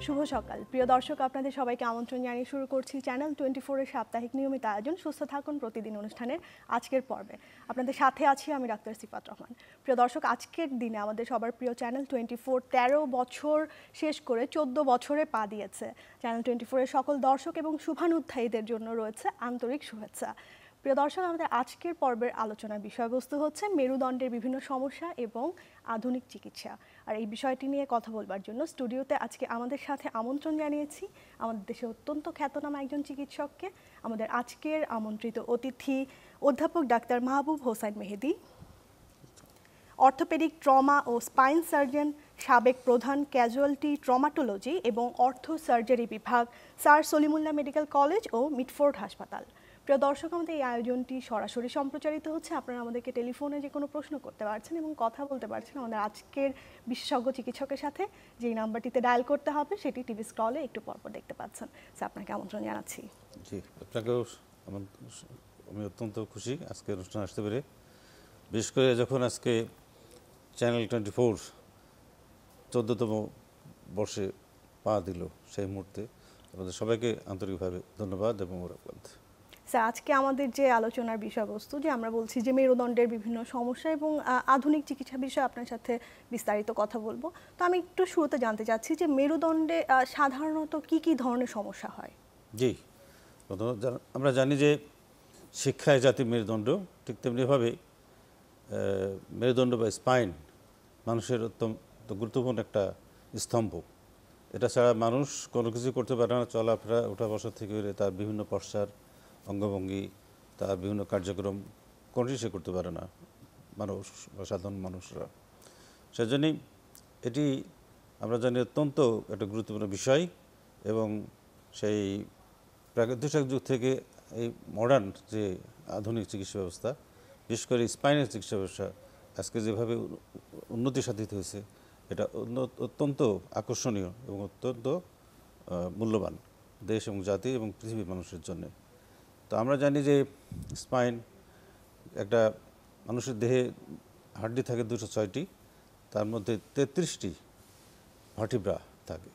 শুভ সকাল প্রিয় দর্শক, আপনাদের সবাইকে আমন্ত্রণ জানিয়ে শুরু করছি চ্যানেল 24 এর সাপ্তাহিক নিয়মিত আয়োজন সুস্থ থাকুন প্রতিদিন অনুষ্ঠানের আজকের পর্বে। আপনাদের সাথে আছি আমি ডাক্তার সিফাত রহমান। প্রিয় দর্শক, আজকের দিনে আমাদের সবার প্রিয় চ্যানেল 24 13 বছর শেষ করে 14 বছরে পা দিয়েছে। চ্যানেল 24 এর সকল দর্শক এবং শুভানুধ্যায়ীদের জন্য রয়েছে আন্তরিক শুভেচ্ছা। প্রিয় দর্শক, আমাদের আজকের পর্বের আলোচনার বিষয়বস্তু হচ্ছে মেরুদণ্ডের বিভিন্ন সমস্যা এবং আধুনিক চিকিৎসা। আর এই বিষয়টি নিয়ে কথা বলবার জন্য স্টুডিওতে আজকে আমাদের সাথে আমন্ত্রণ জানিয়েছি আমাদের দেশে অত্যন্ত খ্যাতনামা একজন চিকিৎসককে। আমাদের আজকের আমন্ত্রিত অতিথি অধ্যাপক ডাক্তার মাহবুব হোসাইন মেহেদি, অর্থোপেডিক ট্রমা ও স্পাইন সার্জন, সাবেক প্রধান ক্যাজুয়ালিটি ট্রমাটোলজি এবং অর্থো সার্জারি বিভাগ, স্যার সলিমুল্লাহ মেডিকেল কলেজ ও মিটফোর্ড হাসপাতাল। প্রিয় দর্শক, আমাদের এই আয়োজনটি সরাসরি সম্প্রচারিত হচ্ছে। আপনারা আমাদেরকে টেলিফোনে যে কোনো প্রশ্ন করতে পারছেন এবং কথা বলতে পারছেন আমাদের আজকের বিশেষজ্ঞ চিকিৎসকের সাথে। যেই নাম্বারটিতে ডায়াল করতে হবে সেটি টিভি স্ক্রলে একটু পরপর দেখতে পাচ্ছেন। স্যার, আপনাকে আমন্ত্রণ জানাচ্ছি। জি, আপনাকেও আমি অত্যন্ত খুশি আজকে অনুষ্ঠানে আসতে পেরে। বিশেষ করে যখন আজকে চ্যানেল 24 14তম বর্ষে পা দিল, সেই মুহূর্তে আপনাদের সবাইকে আন্তরিকভাবে ধন্যবাদ এবং মোবারকবাদ। স্যার, আজকে আমাদের যে আলোচনার বিষয়বস্তু, যে আমরা বলছি যে মেরুদণ্ডের বিভিন্ন সমস্যা এবং আধুনিক চিকিৎসা বিষয়ে আপনার সাথে বিস্তারিত কথা বলবো। তো আমি একটু শুরুতে জানতে চাচ্ছি যে মেরুদণ্ডে সাধারণত কি কি ধরনের সমস্যা হয়? জি, আমরা জানি যে শিক্ষায় জাতি মেরুদণ্ড, ঠিক তেমনিভাবে মেরুদণ্ড বা স্পাইন মানুষের অত্যন্ত গুরুত্বপূর্ণ একটা স্তম্ভ। এটা ছাড়া মানুষ কোনো কিছু করতে পারে না। চলাফেরা, ওঠা বসা থেকে তার বিভিন্ন পশ্চার অঙ্গভঙ্গি, তার বিভিন্ন কার্যক্রম কোনোটি সে করতে পারে না মানুষ বা সাধারণ মানুষরা। সেজন্যই এটি আমরা জানি অত্যন্ত একটা গুরুত্বপূর্ণ বিষয়। এবং সেই প্রাগৈতিহাসিক যুগ থেকে এই মডার্ন যে আধুনিক চিকিৎসা ব্যবস্থা, বিশেষ করে স্পাইনের চিকিৎসা ব্যবস্থা আজকে যেভাবে উন্নতি সাধিত হয়েছে, এটা অত্যন্ত আকর্ষণীয় এবং অত্যন্ত মূল্যবান দেশ এবং জাতি এবং পৃথিবীর মানুষের জন্য। তো আমরা জানি যে স্পাইন একটা মানুষের দেহে হাড্ডি থাকে 206টি, তার মধ্যে 33টি ভার্টিব্রা থাকে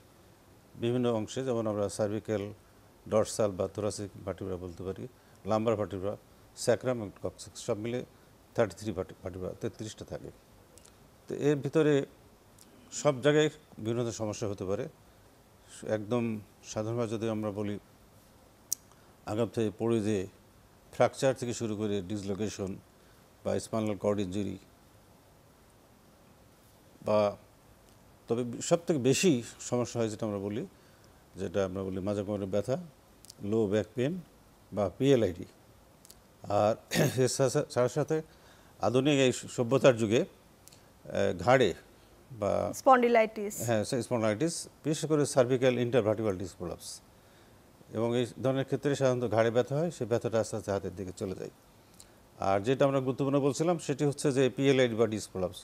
বিভিন্ন অংশে, যেমন আমরা সার্ভিক্যাল, ডরসাল বা থোরাসিক ভার্টিব্রা বলতে পারি, লাম্বার ভার্টিব্রা, স্যাক্রাম এবং কক্সিক্স, সব মিলে 33 ভার্টিব্রা, 33টা থাকে। তো এর ভিতরে সব জায়গায় বিভিন্ন ধরনের সমস্যা হতে পারে। একদম সাধারণভাবে যদি আমরা বলি, আগাম থেকে পড়ে যে ফ্র্যাকচার থেকে শুরু করে ডিসলোকেশন বা স্পাইনাল কর্ড ইনজুরি, বা তবে সবথেকে বেশি সমস্যা হয় যেটা আমরা বলি মাজা কোমরের ব্যথা, লো ব্যাক পেন বা পিএলআইডি। আর এর সাথে সাথে আধুনিক এই সভ্যতার যুগে ঘাড়ে বা স্পন্ডিলাইটিস, স্পন্ডিলাইটিস, বিশেষ করে সার্ভিক্যাল ইন্টারভার্টিব্রাল ডিস্ক প্রলাপস, এবং এই ধরনের ক্ষেত্রে সাধারণত ঘাড়ে ব্যথা হয়। সেই ব্যথাটা আস্তে আস্তে হাতের দিকে চলে যায়। আর যেটা আমরা গুরুত্বপূর্ণ বলছিলাম সেটি হচ্ছে যে পিএলআইডি বা ডিস্ক প্রলাপস,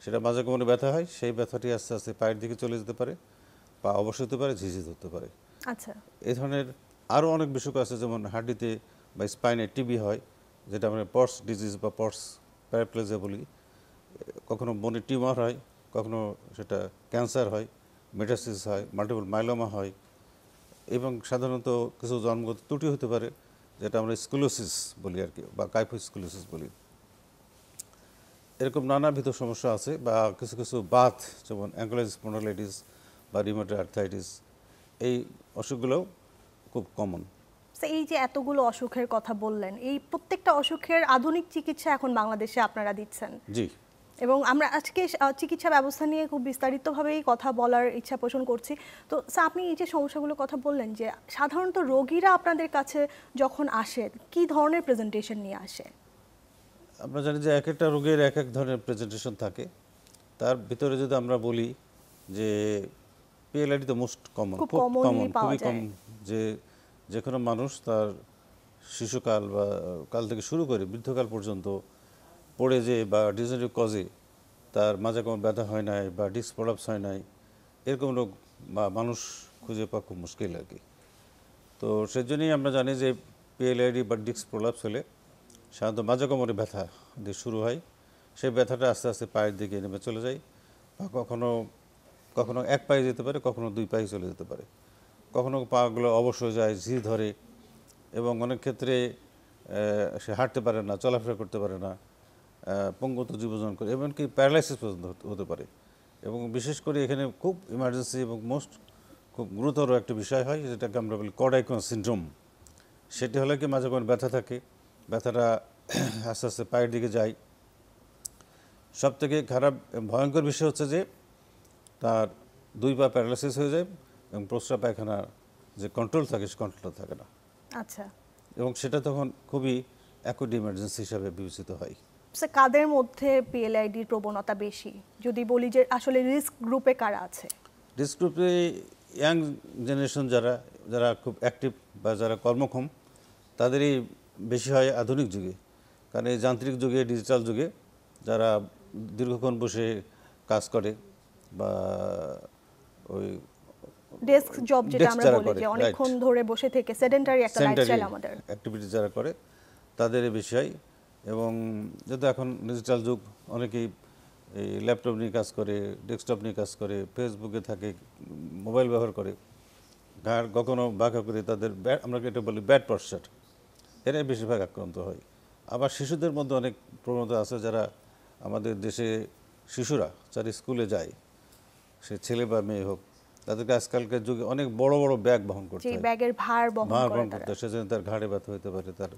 সেটা মাজা কোমরে ব্যথা হয়, সেই ব্যথাটি আস্তে আস্তে পায়ের দিকে চলে যেতে পারে বা অবশ্য হতে পারে, ঝিঝি ধরতে পারে। আচ্ছা, এই ধরনের আরও অনেক বিষয় আছে, যেমন হাড্ডিতে বা স্পাইনে টিবি হয়, যেটা আমরা পর্স ডিজিজ বা পর্স প্যারাপ্লেজিয়া বলি। কখনো বনে টিউমার হয়, কখনো সেটা ক্যান্সার হয়, মেটাসিস হয়, মাল্টিপল মাইলোমা হয়, এবং সাধারণত কিছু জন্মগত ত্রুটি হতে পারে, যেটা আমরা স্কুলোসিস বলি আর কি, বা কাইফোস্কুলোসিস বলি। এরকম নানাবিধ সমস্যা আছে। বা কিছু কিছু বাত, যেমন অ্যাঙ্কোলাইটিস স্পন্ডিলাইটিস বা রিউমাটয়েড আর্থ্রাইটিস, এই অসুখগুলোও খুব কমন। এই যে এতগুলো অসুখের কথা বললেন, এই প্রত্যেকটা অসুখের আধুনিক চিকিৎসা এখন বাংলাদেশে আপনারা দিচ্ছেন। জি, এবং আমরা আজকে চিকিৎসা ব্যবস্থা নিয়ে খুব বিস্তারিতভাবেই কথা বলার ইচ্ছা পোষণ করছি। তো স্যার, আপনি এই যে সমস্যাগুলো কথা বললেন, যে সাধারণত রোগীরা আপনাদের কাছে যখন আসে কি ধরনের প্রেজেন্টেশন নিয়ে আসে? আমরা জানি যে এক একটা রোগের এক এক ধরনের প্রেজেন্টেশন থাকে। তার ভিতরে যদি আমরা বলি যে পিএলআইডি তো মোস্ট কমন, খুব কমন, খুবই কম। যে কোনো মানুষ তার শিশুকাল বা কাল থেকে শুরু করে বৃদ্ধকাল পর্যন্ত পড়ে যে বা ডিজেনারেটিভ কজে তার মাজা কোমর ব্যথা হয় নাই বা ডিস্ক প্রলাপস হয় নাই, এরকম রোগ বা মানুষ খুঁজে পাওয়া খুব মুশকিল আর কি। তো সেজন্যই আমরা জানি যে পিএলআইডি বা ডিস্ক প্রলাপস হলে সাধারণত মাজা কোমরে ব্যথা দিয়ে শুরু হয়, সেই ব্যথাটা আস্তে আস্তে পায়ের দিকে নেমে চলে যায়, বা কখনো কখনো এক পায়ে যেতে পারে, কখনো দুই পায়ে চলে যেতে পারে, কখনো পাগুলো অবশ হয়ে যায়, ঝি ধরে, এবং অনেক ক্ষেত্রে সে হাঁটতে পারে না, চলাফেরা করতে পারে না, পঙ্গুত্ব জীবন করে, এমনকি প্যারালাইসিস পর্যন্ত হতে পারে। এবং বিশেষ করে এখানে খুব ইমার্জেন্সি এবং খুব গুরুতর একটা বিষয় হয়, যেটাকে আমরা বলি কর্ডাইকন সিনড্রোম। সেটি হলে কি মাঝে কোনো ব্যথা থাকে, ব্যথাটা আস্তে আস্তে পায়ের দিকে যায়। সব থেকে খারাপ ভয়ঙ্কর বিষয় হচ্ছে যে তার দুই পা প্যারালাইসিস হয়ে যায় এবং প্রস্রাব পায়খানার যে কন্ট্রোল থাকে সে কন্ট্রোলটা থাকে না। আচ্ছা, এবং সেটা তখন খুবই অ্যাকুট ইমার্জেন্সি হিসাবে বিবেচিত হয়। কাদের মধ্যে পিএলআইডির প্রবণতা বেশি, যদি বলি যে আসলে রিস্ক গ্রুপে কারা আছে? রিস্ক গ্রুপে ইয়াং জেনারেশন যারা খুব অ্যাক্টিভ বা যারা কর্মক্ষম, তাদেরই বেশি হয় আধুনিক যুগে। কারণ এই যান্ত্রিক যুগে, ডিজিটাল যুগে যারা দীর্ঘক্ষণ বসে কাজ করে বা ওই ডেস্ক জব যেটা আমরা যারা বলি করে, যে অনেকক্ষণ ধরে বসে থেকে সেডেন্টারি একটা লাইফস্টাইল আমাদের, অ্যাক্টিভিটি যারা করে তাদেরই বেশি হয়। এবং যেহেতু এখন ডিজিটাল যুগ, অনেকেই এই ল্যাপটপ নিয়ে কাজ করে, ডেস্কটপ নিয়ে কাজ করে, ফেসবুকে থাকে, মোবাইল ব্যবহার করে, ঘাড় কখনো বাঁকা করে, তাদের আমরা এটা বলি ব্যাড পশ্চার, এরাই বেশিরভাগ আক্রান্ত হয়। আবার শিশুদের মধ্যে অনেক প্রবণতা আছে, যারা আমাদের দেশে শিশুরা যারা স্কুলে যায়, সে ছেলে বা মেয়ে হোক, তাদেরকে আজকালকার যুগে অনেক বড় বড় ব্যাগ বহন করতে হয়, ব্যাগের ভার বহন করতে হয়। সেজন্য তার ঘাড়ে ব্যথা হতে পারে, তার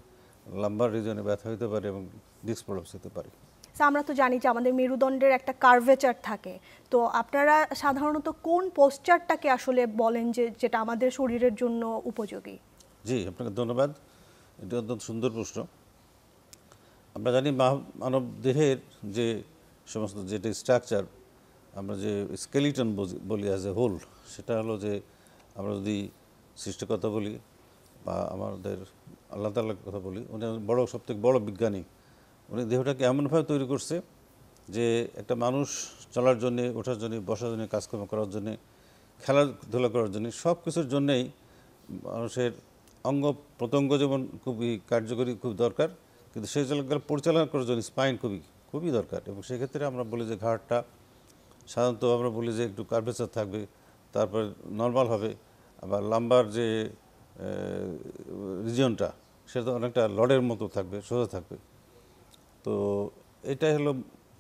লাম্বার রিজনে ব্যথা হতে পারে এবং ডিস্ক প্রলাপস হতে পারে। আমরা তো জানি যে আমাদের মেরুদণ্ডের একটা কার্ভেচার থাকে, তো আপনারা সাধারণত কোন পোস্টারটাকে আসলে বলেন যে যেটা আমাদের শরীরের জন্য উপযোগী? জি, আপনাকে ধন্যবাদ, এটা অত্যন্ত সুন্দর প্রশ্ন। আমরা জানি মানব দেহের যে সমস্ত যেটা স্ট্রাকচার, আমরা যে স্কেলিটন বলি অ্যাজ এ হোল, সেটা হলো যে আমরা যদি সৃষ্টির কথা বলি বা আমাদের আল্লাহ তাআলার কথা বলি, উনি সবথেকে বড় বিজ্ঞানী। উনি দেহটাকে এমনভাবে তৈরি করছে যে একটা মানুষ চলার জন্যে, ওঠার জন্যে, বসার জন্যে, কাজকর্ম করার জন্যে, খেলাধুলা করার জন্যে, সব কিছুর জন্যেই মানুষের অঙ্গ প্রত্যঙ্গ যেমন খুবই কার্যকরী, খুব দরকার, কিন্তু সেই জায়গায় পরিচালনা করার জন্য স্পাইন খুবই দরকার। এবং সেক্ষেত্রে আমরা বলি যে ঘাড়টা সাধারণত আমরা বলি যে একটু কার্ভেচার থাকবে, তারপর নর্মাল হবে। আবার লাম্বার যে রিজিয়নটা, সেটা অনেকটা লডের মতো থাকবে, সোজা থাকবে। তো এটাই হলো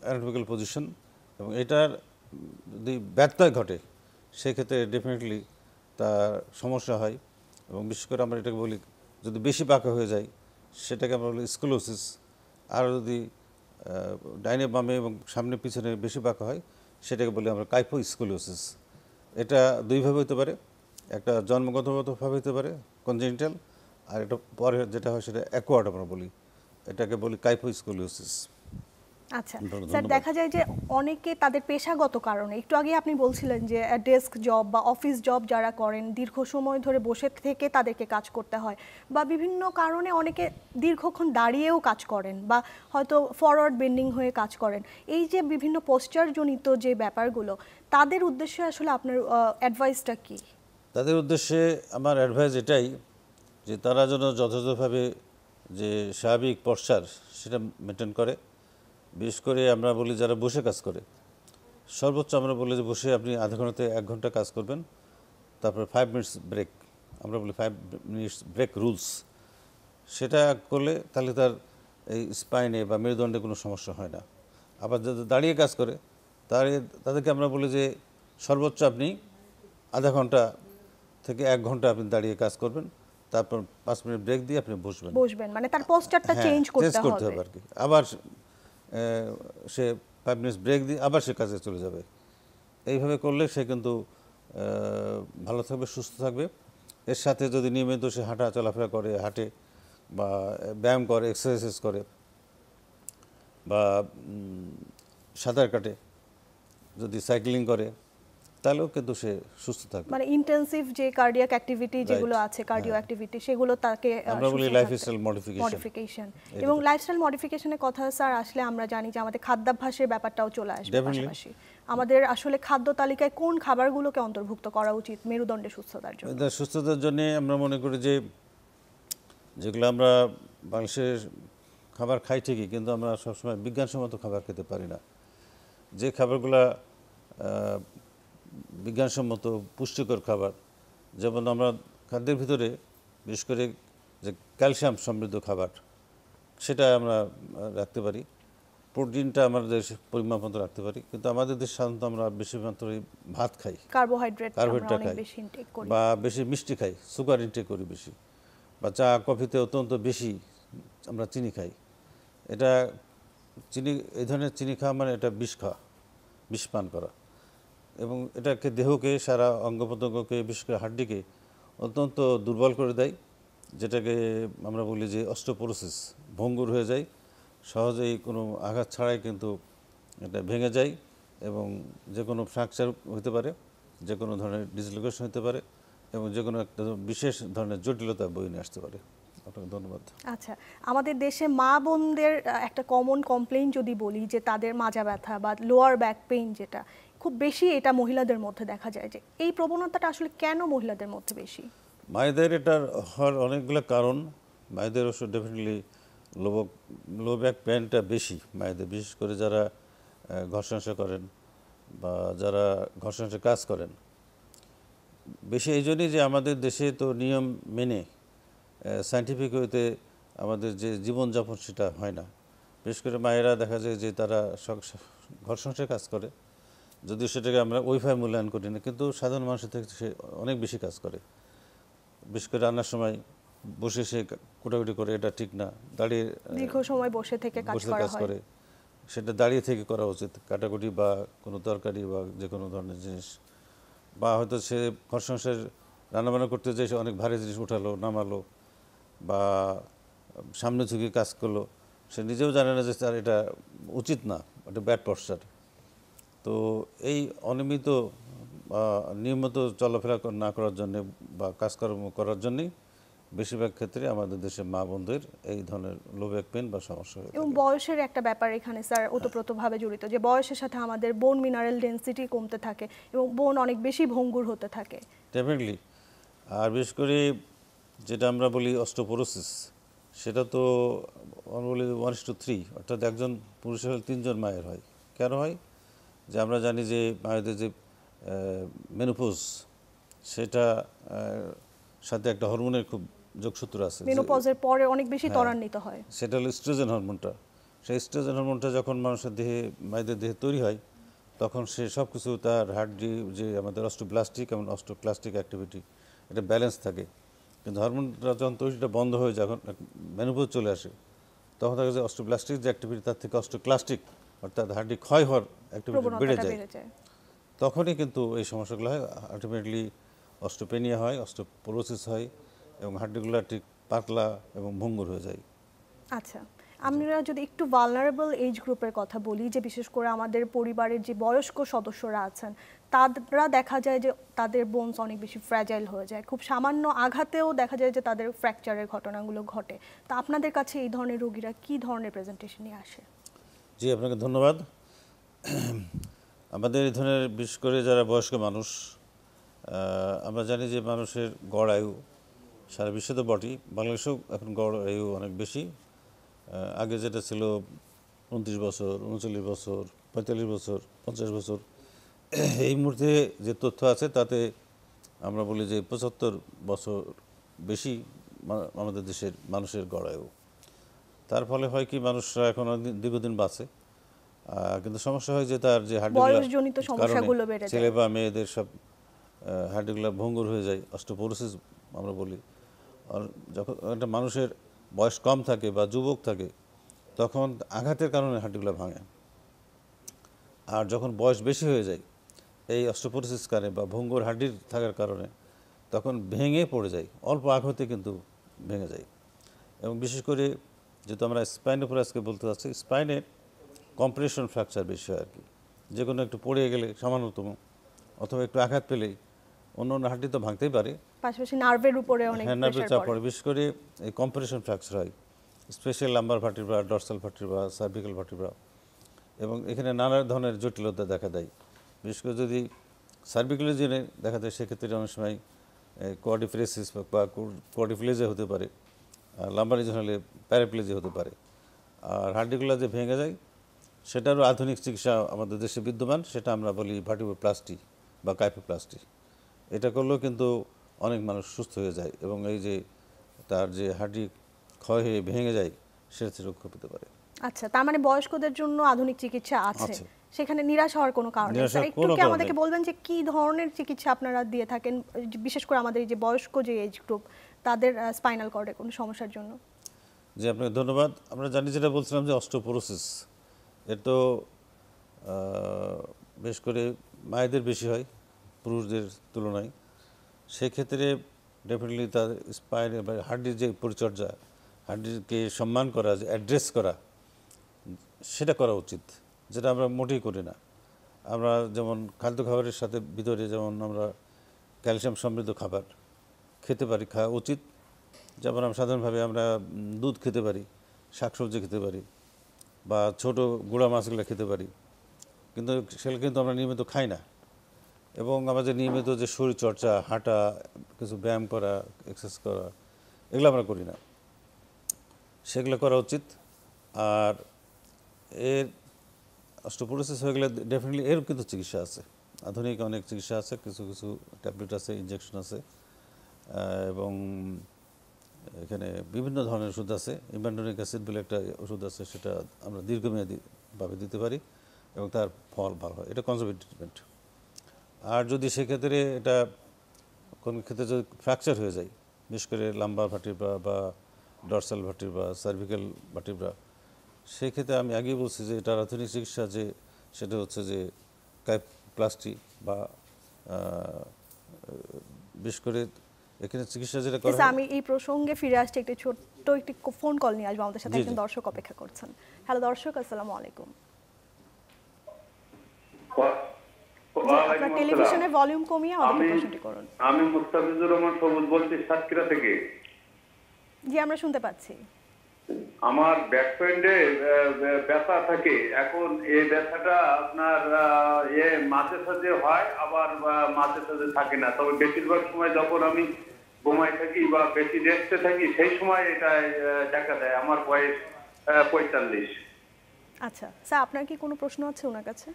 অ্যানাটমিক্যাল পজিশন। এবং এটার যদি ব্যত্যয় ঘটে, সেক্ষেত্রে ডেফিনেটলি তার সমস্যা হয়। এবং বিশেষ করে আমরা এটাকে বলি, যদি বেশি বাঁকা হয়ে যায় সেটাকে আমরা বলি স্কুলোসিস। আর যদি ডাইনে বামে এবং সামনে পিছনে বেশি বাঁকা হয়, সেটাকে বলি আমরা কাইফোস্কুলোসিস। এটা দুইভাবে হতে পারে, একটা জন্মগতভাবে হতে পারে কনজেনিটাল, আর এটা পরে যেটা হয় সেটা অ্যাকোয়ার্ড আমরা বলি, এটাকে বলি কাইফোস্কুলোসিস। আচ্ছা স্যার, দেখা যায় যে অনেকে তাদের পেশাগত কারণে, একটু আগে আপনি বলছিলেন যে ডেস্ক জব বা অফিস জব যারা করেন, দীর্ঘ সময় ধরে বসে থেকে তাদেরকে কাজ করতে হয়, বা বিভিন্ন কারণে অনেকে দীর্ঘক্ষণ দাঁড়িয়েও কাজ করেন বা হয়তো ফরওয়ার্ড বেন্ডিং হয়ে কাজ করেন। এই যে বিভিন্ন পোস্টার জনিত যে ব্যাপারগুলো, তাদের উদ্দেশ্যে আসলে আপনার অ্যাডভাইসটা কি? তাদের উদ্দেশ্যে আমার অ্যাডভাইস এটাই যে তারা যেন যথাযথভাবে যে স্বাভাবিক পশ্চার সেটা মেনটেন করে। বিশেষ করে আমরা বলি যারা বসে কাজ করে, সর্বোচ্চ আমরা বলি যে বসে আপনি আধা ঘন্টাতে 1 ঘন্টা কাজ করবেন, তারপরে 5 মিনিটস ব্রেক, আমরা বলি 5 মিনিটস ব্রেক রুলস। সেটা করলে তাহলে তার এই স্পাইনে বা মেরুদণ্ডে কোনো সমস্যা হয় না। আবার যাদের দাঁড়িয়ে কাজ করে তাদেরকে আমরা বলি যে সর্বোচ্চ আপনি আধা ঘন্টা থেকে 1 ঘন্টা আপনি দাঁড়িয়ে কাজ করবেন, তারপর 5 মিনিট ব্রেক দিয়ে আপনি বসবেন, মানে তার পোস্টারটা চেঞ্জ করতে হবে আর কি। আবার সে 5 মিনিটস ব্রেক দিয়ে আবার সে কাজে চলে যাবে। এইভাবে করলে সে কিন্তু ভালো থাকবে, সুস্থ থাকবে। এর সাথে যদি নিয়মিত সে হাঁটা চলাফেরা করে, হাঁটে বা ব্যায়াম করে, এক্সারসাইজ করে বা সাঁতার কাটে, যদি সাইক্লিং করে, তাহলেও কিন্তু সে সুস্থ থাকবে। মানে ইন্টেনসিভ যে কার্ডিয়াক অ্যাক্টিভিটি যেগুলো আছে, কার্ডিও অ্যাক্টিভিটি, সেগুলো তাকে আমরা বলি লাইফস্টাইল মডিফিকেশন। এবং লাইফস্টাইল মডিফিকেশনের কথা স্যার আসলে আমরা জানি যে আমাদের খাদ্যাভ্যাসের ব্যাপারটাও চলে আসবে পাশাপাশি। আমাদের আসলে খাদ্য তালিকায় কোন খাবারগুলোকে অন্তর্ভুক্ত করা উচিত মেরুদণ্ডের সুস্থতার জন্য? সুস্থতার জন্য আমরা মনে করি যে যেগুলো আমরা বাংলাদেশের খাবার খাই ঠিকই, কিন্তু আমরা সবসময় বিজ্ঞানসম্মত খাবার খেতে পারি না। যে খাবারগুলো বিজ্ঞানসম্মত পুষ্টিকর খাবার, যেমন আমরা খাদ্যের ভিতরে বিশেষ করে যে ক্যালসিয়াম সমৃদ্ধ খাবার সেটা আমরা রাখতে পারি, প্রোটিনটা আমাদের পরিমাণ মতো রাখতে পারি। কিন্তু আমাদের দেশে সাধারণত আমরা বেশি মাত্রায় ভাত খাই, কার্বোহাইড্রেট কার্বোহাইড্রেট অনেক খাই, বেশি ইনটেক করি, বা বেশি মিষ্টি খাই, সুগার ইনটেক করি বেশি, বা চা কফিতে অত্যন্ত বেশি আমরা চিনি খাই। এটা চিনি, এই ধরনের চিনি খাওয়া মানে এটা বিষ খাওয়া, বিষ পান করা, এবং এটাকে দেহকে, সারা অঙ্গ প্রত্যঙ্গকে, বিশেষ করে হাড্ডিকে অত্যন্ত দুর্বল করে দেয়, যেটাকে আমরা বলি যে অস্টিওপোরোসিস, ভঙ্গুর হয়ে যায় সহজেই, কোনো আঘাত ছাড়াই কিন্তু এটা ভেঙে যায় এবং যে কোনো ফ্র্যাকচার হতে পারে, যে কোনো ধরনের ডিসলোকেশন হতে পারে এবং যে কোনো একটা বিশেষ ধরনের জটিলতা বয়ে নিয়ে আসতে পারে। আপনাকে ধন্যবাদ। আচ্ছা, আমাদের দেশে মা বোনদের একটা কমন কমপ্লেইন যদি বলি যে তাদের মাজা ব্যথা বা লোয়ার ব্যাক পেইন, যেটা খুব বেশি এটা মহিলাদের মধ্যে দেখা যায়, যে এই প্রবণতাটা আসলে কেন মহিলাদের মধ্যে বেশি? মায়েদের এটার হওয়ার অনেকগুলো কারণ। মায়েদের অবশ্য ডেফিনেটলি লো ব্যাক পেনটা বেশি মায়েদের, বিশেষ করে যারা ঘর সংসার করেন বা যারা ঘর সংসার কাজ করেন। বেশি এই জন্যই যে আমাদের দেশে তো নিয়ম মেনে সায়েন্টিফিক ওয়েতে আমাদের যে জীবনযাপন সেটা হয় না। বিশেষ করে মায়েরা দেখা যায় যে তারা ঘর সংসার কাজ করে, যদিও সেটাকে আমরা ওইভাবে মূল্যায়ন করি না, কিন্তু সাধারণ মানুষের থেকে সে অনেক বেশি কাজ করে। বিশেষ করে রান্নার সময় বসে সে কোটাকুটি করে, এটা ঠিক না। দাঁড়িয়ে দীর্ঘ সময় বসে থেকে কাজ করা হয়, করে, সেটা দাঁড়িয়ে থেকে করা উচিত। কাটাকুটি বা কোনো তরকারি বা যে কোনো ধরনের জিনিস, বা হয়তো সে ঘর সংসার রান্নাবান্না করতে যেয়ে সে অনেক ভারী জিনিস উঠালো নামালো বা সামনে ঝুঁকে কাজ করলো, সে নিজেও জানে না যে তার এটা উচিত না, এটা ব্যাড পশ্চার। তো এই অনিয়মিত বা নিয়মিত চলাফেরা না করার জন্যে বা কাজকর্ম করার জন্যেই বেশিরভাগ ক্ষেত্রে আমাদের দেশে মা বোনদের এই ধরনের লো ব্যাক পেন বা সমস্যা হয়ে এবং থাকে। বয়সের একটা ব্যাপার এখানে স্যার ওতপ্রোতভাবে জড়িত, যে বয়সের সাথে আমাদের বোন মিনারেল ডেনসিটি কমতে থাকে এবং বোন অনেক বেশি ভঙ্গুর হতে থাকে। ডেফিনেটলি। আর বিশেষ করে যেটা আমরা বলি অস্টিওপোরোসিস, সেটা তো আমরা বলি 1:3, অর্থাৎ একজন পুরুষের হলে 3 জন মায়ের হয়। কেন হয়? যে আমরা জানি যে মায়েদের যে মেনোপজ, সেটা সাথে একটা হরমোনের খুব যোগসূত্র আছে। মেনোপজের পরে অনেক বেশি ত্বরান্বিত হয়, সেটা হলো স্ট্রোজেন হরমোনটা। সেই স্ট্রোজেন হরমোনটা যখন মানুষের দেহে, মায়েদের দেহে তৈরি হয়, তখন সে সব কিছু, তার হাড্ডি যে আমাদের অস্টোব্লাস্টিক এবং অস্টোক্লাস্টিক অ্যাক্টিভিটি, এটা ব্যালেন্স থাকে। কিন্তু হরমোনটা যখন তৈরিটা বন্ধ হয়ে, যখন মেনোপজ চলে আসে, তখন থাকে যে অস্টোব্লাস্টিক যে অ্যাক্টিভিটি, তার থেকে অস্টোক্লাস্টিক অর্থাৎ হাড্ডি ক্ষয় হওয়ার অ্যাক্টিভিটি বেড়ে যায়। তখনই কিন্তু এই সমস্যাগুলো হয়, আলটিমেটলি অস্টোপেনিয়া হয়, অস্টোপোরোসিস হয় এবং হাড্ডিগুলো ঠিক পাতলা এবং ভঙ্গুর হয়ে যায়। আচ্ছা, আমরা যদি একটু ভালনারেবল এজ গ্রুপের কথা বলি, যে বিশেষ করে আমাদের পরিবারের যে বয়স্ক সদস্যরা আছেন, তারা দেখা যায় যে তাদের বোনস অনেক বেশি ফ্র্যাজাইল হয়ে যায়, খুব সামান্য আঘাতেও দেখা যায় যে তাদের ফ্র্যাকচারের ঘটনাগুলো ঘটে। তা আপনাদের কাছে এই ধরনের রোগীরা কি ধরনের প্রেজেন্টেশন নিয়ে আসে? জি, আপনাকে ধন্যবাদ। আমাদের এই ধরনের বিশেষ করে যারা বয়স্ক মানুষ, আমরা জানি যে মানুষের গড় আয়ু সারা বিশ্বে তো বটেই, বাংলাদেশেও এখন গড় আয়ু অনেক বেশি। আগে যেটা ছিল 29 বছর, 39 বছর, 45 বছর, 50 বছর, এই মুহূর্তে যে তথ্য আছে তাতে আমরা বলি যে 75 বছর বেশি আমাদের দেশের মানুষের গড় আয়ু। তার ফলে হয় কি, মানুষরা এখন দীর্ঘদিন বাঁচে, কিন্তু সমস্যা হয় যে তার যে বয়সজনিত সমস্যাগুলো বেড়ে যায়, ছেলে বা মেয়েদের সব হাড্ডিগুলো ভঙ্গুর হয়ে যায়, অস্টিওপোরোসিস আমরা বলি। আর যখন একটা মানুষের বয়স কম থাকে বা যুবক থাকে, তখন আঘাতের কারণে হাড্ডিগুলো ভাঙে। আর যখন বয়স বেশি হয়ে যায়, এই অস্টিওপোরোসিস কারণে বা ভঙ্গুর হাড্ডির থাকার কারণে তখন ভেঙে পড়ে যায়, অল্প আঘাতে কিন্তু ভেঙে যায়। এবং বিশেষ করে যেহেতু আমরা স্পাইনের উপরে আজকে বলতে চাচ্ছি, স্পাইনের কম্প্রেশন ফ্র্যাকচার বেশি হয় আর কি। যে কোনো একটু পড়ে গেলে সামান্যতম, অথবা একটু আঘাত পেলেই অন্য অন্য হাড্ডি তো ভাঙতেই পারে, পাশাপাশি নার্ভের উপরে অনেক নার্ভের চাপ প্রেসার পড়ে। বিশেষ করে এই কম্প্রেশন ফ্র্যাকচার হয়, special lumber vertebra, dorsal vertebra, cervical vertebra, এবং এখানে নানা ধরনের জটিলতা দেখা দেয়। বিশেষ করে যদি সার্ভিক্যাল রিজিয়নে দেখা যায়, সেক্ষেত্রে অনেক সময় কোয়াড্রিপ্লেসিস বা কোয়াড্রিপ্লেজিয়া হতে পারে, আর লাম্বার রিজন হলে প্যারাপ্লেজিয়া হতে পারে। আর হাড্ডিগুলো যে ভেঙে যায়, সেটারও আধুনিক চিকিৎসা আমাদের দেশে বিদ্যমান, সেটা আমরা বলি ভার্টিব্রোপ্লাস্টি বা কাইফোপ্লাস্টি। এটা করলেও কিন্তু অনেক মানুষ সুস্থ হয়ে যায় এবং এই যে তার যে হাড্ডি ক্ষয় হয়ে ভেঙে যায় সেটা থেকে রক্ষা পেতে পারে। আচ্ছা, তার মানে বয়স্কদের জন্য আধুনিক চিকিৎসা আছে, আছে। সেখানে নিরাশ হওয়ার কোনো কারণ নেই। নিরাশ হওয়ার একটু কোনো কি কারণ আমাদেরকে নেই। বলবেন যে কি ধরনের চিকিৎসা আপনারা দিয়ে থাকেন, বিশেষ করে আমাদের এই যে বয়স্ক যে এজ গ্রুপ তাদের স্পাইনাল কর্ডের কোনো সমস্যার জন্য? জি, আপনাকে ধন্যবাদ। আমরা জানি, যেটা বলছিলাম যে অস্টিওপোরোসিস, এর তো বেশ করে মায়েদের বেশি হয় পুরুষদের তুলনায়। সেক্ষেত্রে ডেফিনেটলি তার স্পাইনের বা হাড্ডির যে পরিচর্যা, হাড্ডিকে সম্মান করা, যে অ্যাড্রেস করা, সেটা করা উচিত, যেটা আমরা মোটেই করি না। আমরা যেমন খাদ্য খাবারের সাথে ভিতরে যেমন আমরা ক্যালসিয়াম সমৃদ্ধ খাবার খেতে পারি, খাওয়া উচিত। যেমন আমরা সাধারণভাবে আমরা দুধ খেতে পারি, শাকসবজি খেতে পারি, বা ছোট গুঁড়া মাছগুলো খেতে পারি, কিন্তু সেগুলো কিন্তু আমরা নিয়মিত খাই না। এবং আমাদের নিয়মিত যে শরীরচর্চা, হাঁটা, কিছু ব্যায়াম করা, এক্সারসাইজ করা, এগুলো আমরা করি না, সেগুলো করা উচিত। আর এর অস্টিওপোরোসিস হয়ে গেলে ডেফিনেটলি এর কিন্তু চিকিৎসা আছে, আধুনিক অনেক চিকিৎসা আছে, কিছু কিছু ট্যাবলেট আছে, ইনজেকশন আছে, এবং এখানে বিভিন্ন ধরনের ওষুধ আছে। ইমান্ডোনিক অ্যাসিড বলে একটা ওষুধ আছে, সেটা আমরা দীর্ঘমেয়াদীভাবে দিতে পারি এবং তার ফল ভালো হয়। এটা কনজারভেটিভ ট্রিটমেন্ট। আর যদি সেক্ষেত্রে এটা কোনো ক্ষেত্রে যদি ফ্র্যাকচার হয়ে যায়, বিশেষ করে লাম্বার ভার্টিব্রা বা ডরসাল ভার্টিব্রা, সার্ভিক্যাল ভার্টিব্রা, সেক্ষেত্রে আমি আগেই বলছি যে এটার আধুনিক চিকিৎসা যে সেটা হচ্ছে যে কাইফোপ্লাস্টি বা বিশেষ করে এখানে চিকিৎসা যেটা করা হয়। আমি এই প্রসঙ্গে ফিরে আসছি, একটি ছোট্ট একটি ফোন কল নিয়ে আসবো। আমাদের সাথে জি, একজন জি। দর্শক অপেক্ষা করছেন। হ্যালো দর্শক, আসসালামু আলাইকুম। জি, আপনার টেলিভিশনের ভলিউম কমিয়ে আমাদেরকে প্রশ্নটি করুন। আমি মুস্তাফিজুর রহমান সবুজ বলছি সাতক্ষীরা থেকে। জি, আমরা শুনতে পাচ্ছি। আমার ব্যাক পেইনে ব্যথা থাকে। এখন এই ব্যথাটা আপনার মাঝে সাঝে হয়, আবার মাঝে সাঝে থাকে না। তবে বেশিরভাগ সময় যখন আমি ঘুমাই থাকি বা বেশি রেস্টে থাকি, সেই সময় এটা দেখা দেয়। আমার বয়স 45। আচ্ছা স্যার, আপনার কি কোনো প্রশ্ন আছে ওনার কাছে?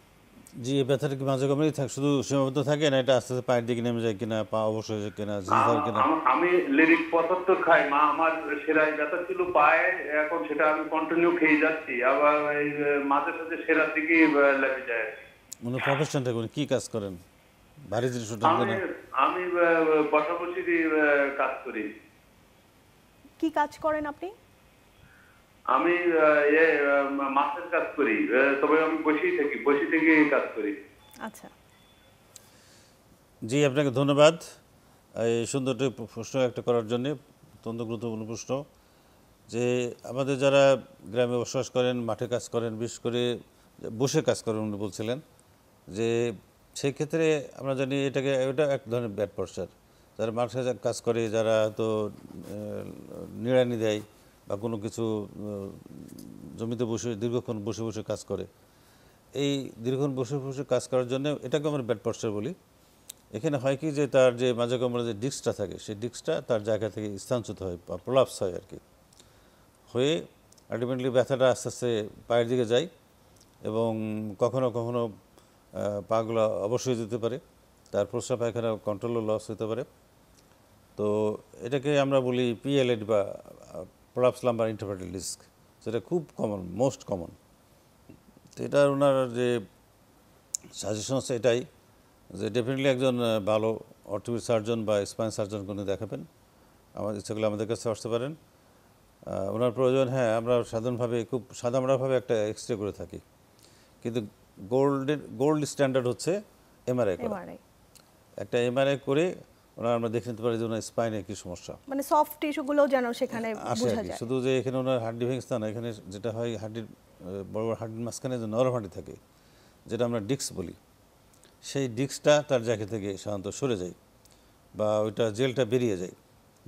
জি, এই ব্যথাটা কি মাঝে কমেই থাকে, শুধু সীমাবদ্ধ থাকে না, এটা আস্তে আস্তে পায়ের দিকে নেমে যায় কিনা, পা অবশ হয়ে যায় কিনা, ঝিঝি হয় কিনা? আমি লিরিক 75 খাই। আমার সেরাই ব্যথা ছিল পায়ে, এখন সেটা আমি কন্টিনিউ খেয়ে যাচ্ছি। আবার এই মাঝে সাঝে সেরার দিকে লেগে যায়। উনি প্রফেশনটা উনি কি কাজ করেন? ভারী জিনিস ওঠান আমি কিনা? আমি বসাবসি কাজ করি। কি কাজ করেন আপনি? আমি মাছের কাজ করি, তবে আমি বসেই থাকি, বসে থেকে কাজ করি। আচ্ছা, জি, আপনাকে ধন্যবাদ এই সুন্দর প্রশ্ন একটা করার জন্য। অত্যন্ত গুরুত্বপূর্ণ প্রশ্ন। যে আমাদের যারা গ্রামে বসবাস করেন, মাঠে কাজ করেন, বিশেষ করে বসে কাজ করেন উনি বলছিলেন, যে সেই ক্ষেত্রে আমরা জানি এটা এক ধরনের ব্যাড পশ্চার। যারা মাঠে কাজ করে, যারা তো নিড়ানি দেয় বা কোনো কিছু জমিতে বসে দীর্ঘক্ষণ বসে বসে কাজ করে, এই দীর্ঘক্ষণ বসে বসে কাজ করার জন্য এটাকে আমরা ব্যাড পশ্চার বলি। এখানে হয় কি, যে তার যে মাঝে কোমরে যে ডিস্কটা থাকে, সেই ডিস্কটা তার জায়গা থেকে স্থানচ্যুত হয় বা প্রলাপস হয় আর কি, হয়ে আলটিমেটলি ব্যথাটা আস্তে আস্তে পায়ের দিকে যায় এবং কখনো কখনো পাগুলো অবশ্যই যেতে পারে, তার প্রস্রাব পায়খানা কন্ট্রোলও লস হতে পারে। তো এটাকে আমরা বলি পিএলএড বা প্রলাপস লাম্বার ইন্টারভার্টাল ডিস্ক, যেটা খুব কমন, মোস্ট কমন। তো এটা ওনার যে সাজেশন আছে এটাই, যে ডেফিনেটলি একজন ভালো অর্থোপেডিক সার্জন বা স্পাইন সার্জন কোনো দেখাবেন। আমার ইচ্ছা করলে আমাদের কাছে আসতে পারেন। ওনার প্রয়োজন, হ্যাঁ, আমরা সাধারণভাবে খুব সাদামাটাভাবে একটা এক্সরে করে থাকি, কিন্তু গোল্ড স্ট্যান্ডার্ড হচ্ছে এমআরআই করা। একটা এমআরআই করে আমরা দেখে নিতে পারি যে ওনার স্পাইনে কী সমস্যা, মানে সফট টিস্যুগুলো যেন সেখানে বোঝা যায়। শুধু যে এখানে ওনার হাড্ডি ভেঙে না, এখানে যেটা হয় হাড্ডির বড় বড় হাড্ডির মাঝখানে যে নরম হাড্ডি থাকে, যেটা আমরা ডিস্ক বলি, সেই ডিস্কটা তার জায়গা থেকে সাধারণত সরে যায় বা ওইটা জেলটা বেরিয়ে যায়,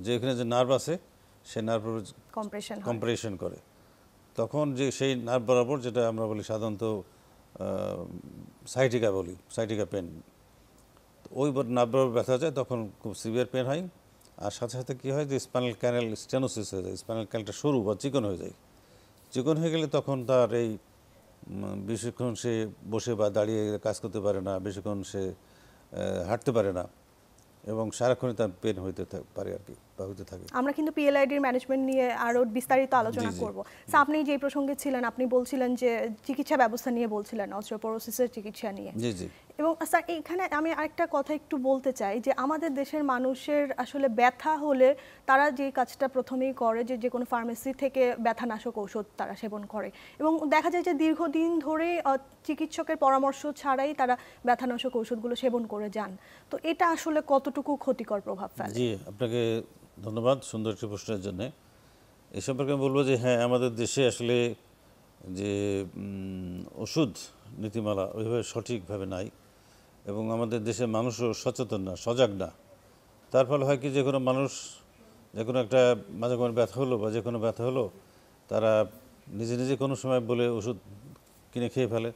যে এখানে যে নার্ভ আছে সেই নার্ভ কম্প্রেশন করে। তখন যে সেই নার্ভ বরাবর, যেটা আমরা বলি সাধারণত সাইটিকা বলি, সাইটিকা পেন, ওই নার্ভ বরাবর ব্যথা যায়, তখন খুব সিভিয়ার পেন হয়। আর সাথে সাথে কী হয়, যে স্পাইনাল ক্যানেল স্টেনোসিস হয়ে যায়, স্পাইনাল ক্যানেলটা সরু বা চিকন হয়ে যায়। চিকন হয়ে গেলে তখন তার এই বেশিক্ষণ সে বসে বা দাঁড়িয়ে কাজ করতে পারে না, বেশিক্ষণ সে হাঁটতে পারে না এবং সারাক্ষণই তার পেন হইতে পারে আর কি, বা হইতে থাকে। আমরা কিন্তু পিএলআইডির ম্যানেজমেন্ট নিয়ে আরো বিস্তারিত আলোচনা করব। আপনি যে প্রসঙ্গে ছিলেন, আপনি বলছিলেন যে চিকিৎসা ব্যবস্থা নিয়ে বলছিলেন, অস্টিওপোরোসিসের চিকিৎসা নিয়ে। জি জি। এবং স্যার এখানে আমি আরেকটা কথা একটু বলতে চাই যে আমাদের দেশের মানুষের আসলে ব্যথা হলে তারা যে কাজটা প্রথমেই করে যে কোনো ফার্মেসি থেকে ব্যথানাশক ঔষধ তারা সেবন করে এবং দেখা যায় যে দীর্ঘদিন ধরে চিকিৎসকের পরামর্শ ছাড়াই তারা ব্যথানাশক ঔষধগুলো সেবন করে যান। তো এটা আসলে কতটুকু ক্ষতিকর প্রভাব ফেলে? জি, আপনাকে ধন্যবাদ সুন্দর একটি প্রশ্নের জন্য। এই সম্পর্কে আমি বলবো যে হ্যাঁ, আমাদের দেশে আসলে যে ওষুধ নীতিমালা ওইভাবে সঠিকভাবে নাই এবং আমাদের দেশের মানুষও সচেতন না, সজাগ না। তার ফলে হয় কি, যে কোনো মানুষ যে কোনো একটা মাঝে কোনো ব্যথা হলো বা যে কোনো ব্যথা হলো, তারা নিজে নিজে কোনো সময় বলে ওষুধ কিনে খেয়ে ফেলে,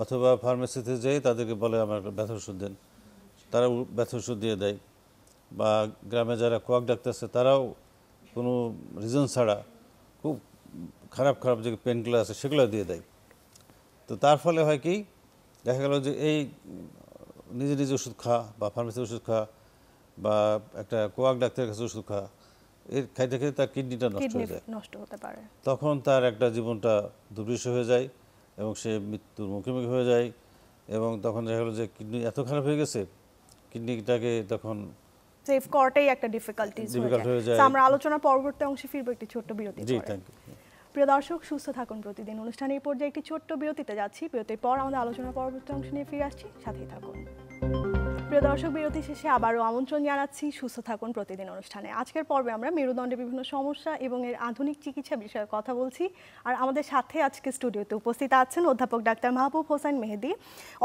অথবা ফার্মেসিতে যেয়ে তাদেরকে বলে আমার ব্যথার ওষুধ দেন, তারা ব্যথার ওষুধ দিয়ে দেয়। বা গ্রামে যারা কোয়াক ডাক্তার আছে তারাও কোনো রিজন ছাড়া খুব খারাপ খারাপ যে পেন কিলার আছে সেগুলো দিয়ে দেয়। তো তার ফলে হয় কি, দেখা গেল যে এই নিজে নিজে ওষুধ খাওয়া বা ফার্মেসির ওষুধ খাওয়া বা একটা কোয়াক ডাক্তারের কাছে ওষুধ খাওয়া, এর খাইতে খাইতে তার কিডনিটা নষ্ট হয়ে যায়, নষ্ট হতে পারে। তখন তার একটা জীবনটা দুর্বিষহ হয়ে যায় এবং সে মৃত্যুর মুখোমুখি হয়ে যায়। এবং তখন দেখা গেলো যে কিডনি এত খারাপ হয়ে গেছে, কিডনিটাকে তখন সেভ করাটাই একটা ডিফিকাল্টিজ হয়ে যায়। আমরা আলোচনার পরবর্তী অংশে ফিরবো একটি ছোট্ট বিরতি। জি, থ্যাংক ইউ। প্রিয় দর্শক, সুস্থ থাকুন প্রতিদিন অনুষ্ঠানের এই পর্যায়ে একটি ছোট্ট বিরতিতে যাচ্ছি। বিরতির পর আমাদের আলোচনার পরবর্তী অংশ নিয়ে ফিরে আসছি, সাথেই থাকুন। প্রিয় দর্শক, বিরতি শেষে আবারও আমন্ত্রণ জানাচ্ছি সুস্থ থাকুন প্রতিদিন অনুষ্ঠানে। আজকের পর্বে আমরা মেরুদণ্ডের বিভিন্ন সমস্যা এবং এর আধুনিক চিকিৎসা বিষয়ে কথা বলছি। আর আমাদের সাথে আজকে স্টুডিওতে উপস্থিত আছেন অধ্যাপক ডাক্তার মাহবুব হোসেন মেহেদি,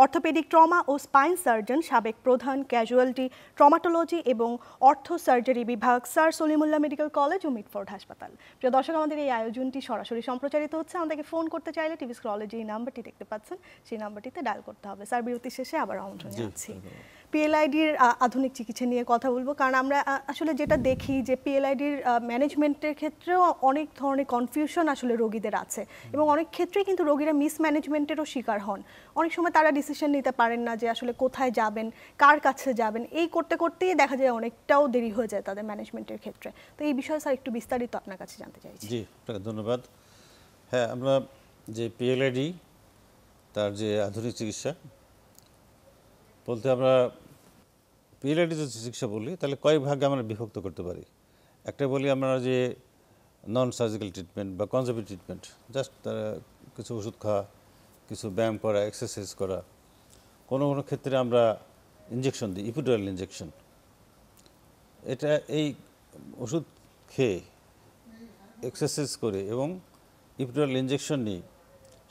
অর্থোপেডিক ট্রমা ও স্পাইন সার্জন, সাবেক প্রধান ক্যাজুয়ালিটি ট্রমাটোলজি এবং অর্থো সার্জারি বিভাগ, স্যার সলিমুল্লাহ মেডিকেল কলেজ ও মিডফোর্ড হাসপাতাল। প্রিয় দর্শক, আমাদের এই আয়োজনটি সরাসরি সম্প্রচারিত হচ্ছে। আমাদেরকে ফোন করতে চাইলে টিভি স্ক্রলে যে নাম্বারটি দেখতে পাচ্ছেন সেই নাম্বারটিতে ডায়াল করতে হবে। স্যার, বিরতি শেষে আবার আমন্ত্রণ জানাচ্ছি। পিএলআইডির আধুনিক চিকিৎসা নিয়ে কথা বলবো, কারণ আমরা আসলে যেটা দেখি যে পিএলআইডির ম্যানেজমেন্টের ক্ষেত্রেও অনেক ধরনের কনফিউশন আসলে রোগীদের আছে এবং অনেক ক্ষেত্রেই কিন্তু রোগীরা মিসম্যানেজমেন্টেরও শিকার হন। অনেক সময় তারা ডিসিশন নিতে পারেন না যে আসলে কোথায় যাবেন, কার কাছে যাবেন। এই করতে করতেই দেখা যায় অনেকটাও দেরি হয়ে যায় তাদের ম্যানেজমেন্টের ক্ষেত্রে। তো এই বিষয়ে স্যার একটু বিস্তারিত আপনার কাছে জানতে চাইছি। জি, আপনাকে ধন্যবাদ। হ্যাঁ, আমরা যে পিএলআইডি তার যে আধুনিক চিকিৎসা বলতে আমরা পিএলআইডি যদি চিকিৎসা বলি তাহলে কয়েক ভাগে আমরা বিভক্ত করতে পারি। একটা বলি আমরা যে নন সার্জিক্যাল ট্রিটমেন্ট বা কনজারভেটিভ ট্রিটমেন্ট, জাস্ট তারা কিছু ওষুধ খাওয়া, কিছু ব্যায়াম করা, এক্সারসাইজ করা। কোনো কোনো ক্ষেত্রে আমরা ইনজেকশন দিই, ইপিডুরাল ইনজেকশন। এটা এই ওষুধ খেয়ে এক্সারসাইজ করে এবং ইপিডুরাল ইনজেকশন নিই,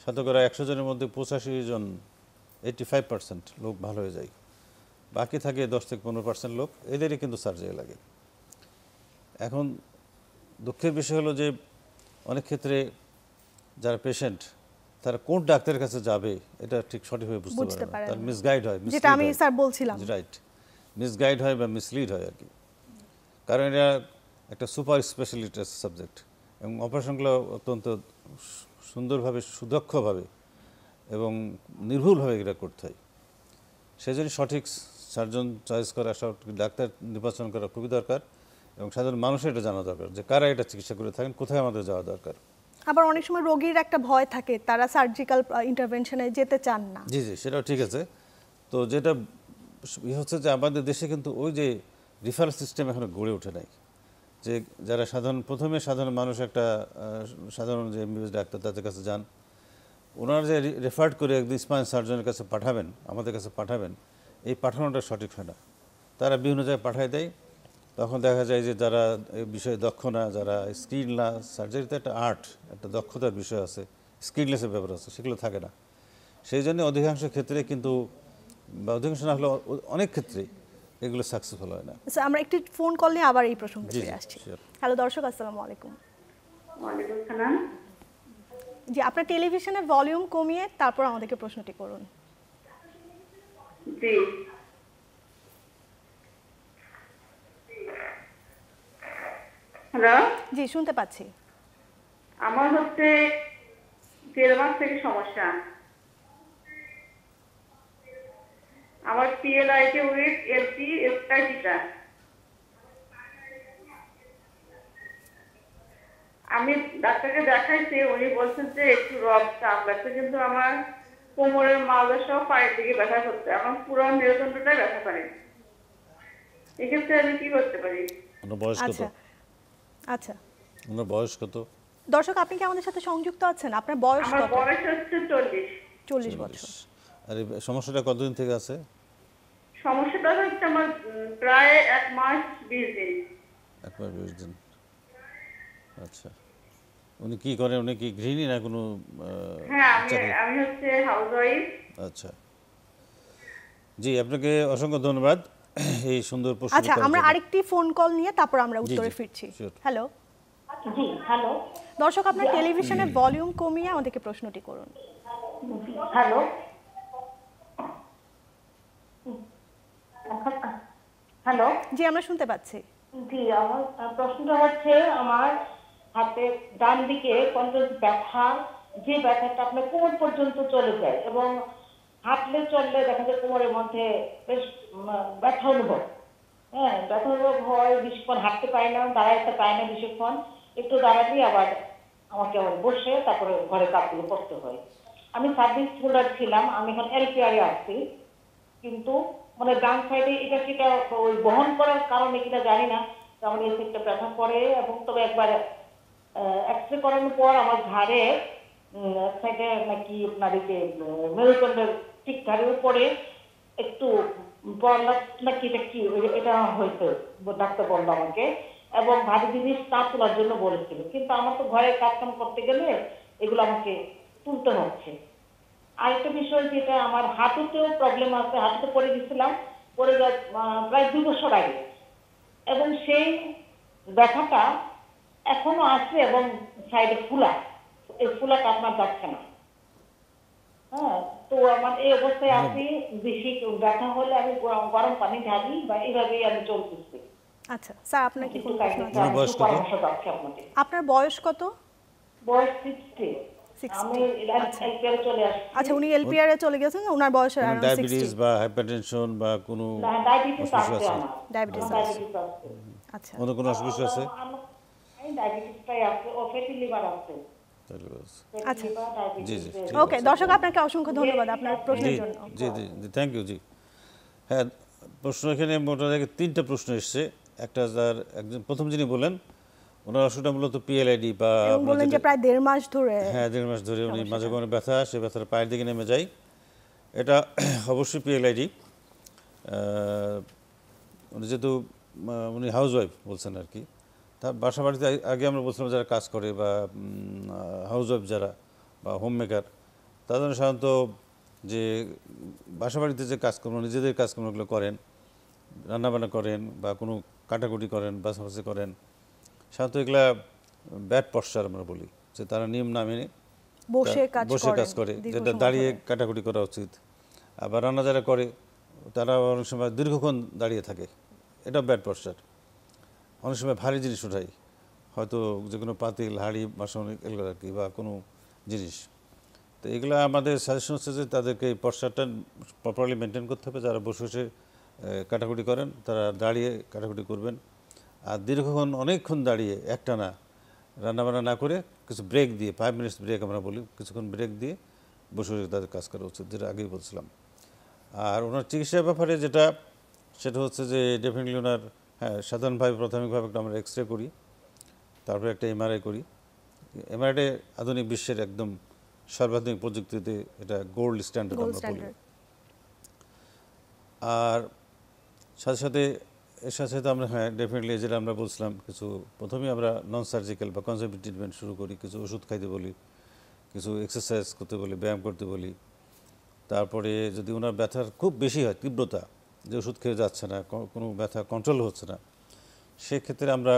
শতকরা 100 জনের মধ্যে 85 জন 85% লোক ভালো হয়ে যায়। বাকি থাকে 10 থেকে 15% লোক, এদেরই কিন্তু সার্জারি লাগে। এখন দুঃখের বিষয় হলো যে অনেক ক্ষেত্রে যারা পেশেন্ট তারা কোন ডাক্তারের কাছে যাবে এটা ঠিক সঠিকভাবে বুঝতে পারে না, তার মিসগাইড হয়, যেটা আমি স্যার বলছিলাম। রাইট, মিসগাইড হয় বা মিসলিড হয় আর কি। কারণ এটা একটা সুপার স্পেশালিটি সাবজেক্ট এবং অপারেশনগুলো অত্যন্ত সুন্দরভাবে, সুদক্ষভাবে এবং নির্ভুলভাবে এটা করতে হয়। সেই জন্য সঠিক সার্জন চয়েস করা, সঠিক ডাক্তার নির্বাচন করা খুবই দরকার এবং সাধারণ মানুষের এটা জানা দরকার যে কারা এটা চিকিৎসা করে থাকেন, কোথায় আমাদের যাওয়া দরকার। আবার অনেক সময় রোগীর একটা ভয় থাকে, তারা সার্জিক্যাল ইন্টারভেনশনে যেতে চান না। জি জি, সেটাও ঠিক আছে। তো যেটা হচ্ছে যে আমাদের দেশে কিন্তু ওই যে রিফারেল সিস্টেম এখনো গড়ে ওঠে নাই, যে যারা প্রথমে সাধারণ মানুষ একটা সাধারণ যে এমবিবিএস ডাক্তার তাদের কাছে যান, ওনারা যে রেফার্ড করে একদিন স্পাইন সার্জনের কাছে পাঠাবেন, আমাদের কাছে পাঠাবেন, এই পাঠানোটা সঠিক হয় না। তারা বিভিন্ন জায়গায় পাঠায় দেয়। তখন দেখা যায় যে যারা এই বিষয়ে দক্ষ না, যারা স্কিল না, সার্জারিতে একটা আর্ট, একটা দক্ষতার বিষয় আছে, স্কিললেসের ব্যাপার আছে, সেগুলো থাকে না। সেই জন্য অধিকাংশ ক্ষেত্রে কিন্তু, বা অধিকাংশ না হলেও অনেক ক্ষেত্রেই এগুলো সাকসেসফুল হয় না। আমরা একটি ফোন কল নিয়ে আবার এই প্রসঙ্গে ফিরে আসছি। হ্যালো দর্শক, আসসালামু আলাইকুম। ওয়ালাইকুম সালাম। জি, আপনার টেলিভিশনের ভলিউম কমিয়ে তারপর আমাদেরকে প্রশ্নটি করুন। জি, হ্যালো। জি, শুনতে পাচ্ছি। আমার হচ্ছে 1.5 মাস থেকে সমস্যা। আমার PLIT উইথ LP স্টাইটিটা। আমি ডাক্তারকে দেখাইছি, উনি বলছেন যে একটু রব চাপ লাগছে, কিন্তু আমার কোমরের মাজা সহ পায়ের দিকে ব্যথা করছে, আমার পুরো মেরুদণ্ডটাই ব্যথা করে। এক্ষেত্রে আমি কি করতে পারি? ওনার বয়স কত? আচ্ছা আচ্ছা ওনার বয়স কত? দর্শক, আপনি কি আমাদের সাথে সংযুক্ত আছেন? আপনার বয়স আমার কত? বয়স হচ্ছে 40। 40 বছর। আর এই সমস্যাটা কতদিন থেকে আছে? সমস্যাটা হচ্ছে আমার প্রায় 1 মাস 20 দিন। 1 মাস 20 দিন। আচ্ছা, উনি কি করেন? উনি কি গৃহিণী না কোনো হ্যাঁ, চাকরি? আমি হচ্ছে হাউসওয়াইফ। আচ্ছা, জি, আপনাকে অসংখ্য ধন্যবাদ এই সুন্দর প্রশ্ন। আচ্ছা, আমরা আরেকটি ফোন কল নিয়ে তারপর আমরা উত্তরে ফিরছি। sure. হ্যালো জি, হ্যালো। দর্শক, আপনার টেলিভিশনের ভলিউম কমিয়ে আমাদেরকে প্রশ্নটি করুন। হ্যালো। হ্যালো। জি, আমরা শুনতে পাচ্ছি। জি, আমার প্রশ্নটা হচ্ছে, আমার হাতে ডান দিকে কন্টিনিউয়াস ব্যথা, যে ব্যথাটা আপনার কোমর পর্যন্ত চলে যায় এবং হাঁটলে চললে দেখা যায় কোমরের মধ্যে বেশ ব্যথা অনুভব। হ্যাঁ, ব্যথা অনুভব হয়, বেশিক্ষণ হাঁটতে পারি না, দাঁড়াইতে পারি না বেশিক্ষণ, একটু দাঁড়ালেই আবার আমাকে আবার বসে তারপরে ঘরে কাজগুলো করতে হয়। আমি সার্ভিস হোল্ডার ছিলাম, আমি এখন LPR আসছি, কিন্তু মানে ডান সাইডে এটা সেটা ওই বহন করার কারণে কিনা জানি না, আমার এই সাইডটা ব্যথা করে। এবং তবে একবার এক্সরে করানোর পর আমার ঘাড়ে সাইডে নাকি আপনার এই যে মেরুদণ্ডের ঠিক ঘাড়ের উপরে একটু বললাম নাকি এটা কি এটা হয়েছে, ডাক্তার বললো আমাকে, এবং ভারী জিনিস না তোলার জন্য বলেছিল, কিন্তু আমার তো ঘরে কাজকাম করতে গেলে এগুলো আমাকে তুলতে হচ্ছে। আরেকটা বিষয় যেটা, আমার হাঁটুতেও প্রবলেম আছে, হাঁটুতে পড়ে গেছিলাম, পড়ে প্রায় 2 বছর আগে, এবং সেই ব্যথাটা এখনো আছে এবং সাইডে ফুলা, এই ফুলাটা আপনার যাচ্ছে না। হ্যাঁ, তো আমার এই অবস্থায় আছি, বেশি ব্যথা হলে আমি গরম পানি ঢালি বা এইভাবেই আমি চলতেছি। আচ্ছা স্যার, আপনার কি কোনো প্রশ্ন আছে? আপনার বয়স কত? পরামর্শ চাচ্ছি আপনাদের। আপনার বয়স কত? বয়স 60। 60 আমি LPR চলে আসছি। আচ্ছা, উনি LPR এ চলে গেছেন, ওনার বয়স around ডায়াবেটিস 60। বা হাইপারটেনশন বা কোনো ডায়াবেটিস আছে অসুবিধা আছে? আমার। ডায়াবেটিস আছে। ডায়াবেটিস আছে। আচ্ছা অন্য কোনো অসুবিধা আছে? ডায়াবেটিসটাই আছে, ও ফ্যাটি লিভার আছে। আচ্ছা। জি, জি, ঠিক ওকে দর্শক, আপনাকে অসংখ্য ধন্যবাদ আপনার জি প্রশ্নের জন্য। জি জি জি, থ্যাংক ইউ। জি, হ্যাঁ, প্রশ্ন এখানে মোটামুটি 3টা প্রশ্ন এসছে। একটা যার একজন প্রথম যিনি বলেন, ওনার অসুখটা মূলত PLID বা এবং বললেন যে প্রায় 1.5 মাস ধরে। হ্যাঁ, 1.5 মাস ধরে উনি মাঝে কোনো ব্যথা, সে ব্যথাটা পায়ের দিকে নেমে যায়। এটা অবশ্যই PLID। উনি যেহেতু উনি হাউস ওয়াইফ বলছেন আর কি, তার বাসা বাড়িতে আগে আমরা বলছিলাম যারা কাজ করে বা হাউস ওয়াইফ যারা বা হোম মেকার, তাদের সাধারণত যে বাসা বাড়িতে যে কাজকর্ম, নিজেদের কাজকর্মগুলো করেন, রান্নাবান্না করেন বা কোনো কাটাকুটি করেন, বাছাবাছি করেন, সাধারণত এগুলা ব্যাড পশ্চার আমরা বলি, যে তারা নিয়ম না মেনে বসে কাজ করে, যেটা দাঁড়িয়ে কাটাকুটি করা উচিত। আবার রান্না যারা করে তারা অনেক সময় দীর্ঘক্ষণ দাঁড়িয়ে থাকে, এটা ব্যাড পশ্চার। অনেক সময় ভারী জিনিস উঠাই, হয়তো যে কোনো পাতিল, হাঁড়ি, বাসন এগুলো আর কি, বা কোনো জিনিস। তো এগুলো আমাদের সাজেশন হচ্ছে যে তাদেরকে এই পশ্চারটা প্রপারলি মেনটেন করতে হবে। যারা বসে বসে কাটাকুটি করেন তারা দাঁড়িয়ে কাটাকুটি করবেন। আর দীর্ঘক্ষণ অনেকক্ষণ দাঁড়িয়ে একটানা রান্নাবান্না না করে কিছু ব্রেক দিয়ে, 5 মিনিটস ব্রেক আমরা বলি, কিছুক্ষণ ব্রেক দিয়ে বসে বসে তাদের কাজ করা উচিত, যেটা আগেই বলছিলাম। আর ওনার চিকিৎসার ব্যাপারে যেটা, সেটা হচ্ছে যে ডেফিনেটলি ওনার, হ্যাঁ, সাধারণভাবে প্রাথমিকভাবে একটা আমরা এক্সরে করি, তারপরে একটা MRI করি। MRIটা আধুনিক বিশ্বের একদম সর্বাধুনিক প্রযুক্তিতে এটা গোল্ড স্ট্যান্ডার্ড আমরা বলি। আর সাথে সাথে এর সাথে সাথে আমরা, হ্যাঁ, ডেফিনেটলি যেটা আমরা বলছিলাম, কিছু প্রথমেই আমরা নন সার্জিক্যাল বা কনজারভেটিভ ট্রিটমেন্ট শুরু করি, কিছু ওষুধ খাইতে বলি, কিছু এক্সারসাইজ করতে বলি, ব্যায়াম করতে বলি। তারপরে যদি ওনার ব্যথার খুব বেশি হয়, তীব্রতা, যে ওষুধ খেয়ে যাচ্ছে না, কোনো ব্যথা কন্ট্রোল হচ্ছে না, সেক্ষেত্রে আমরা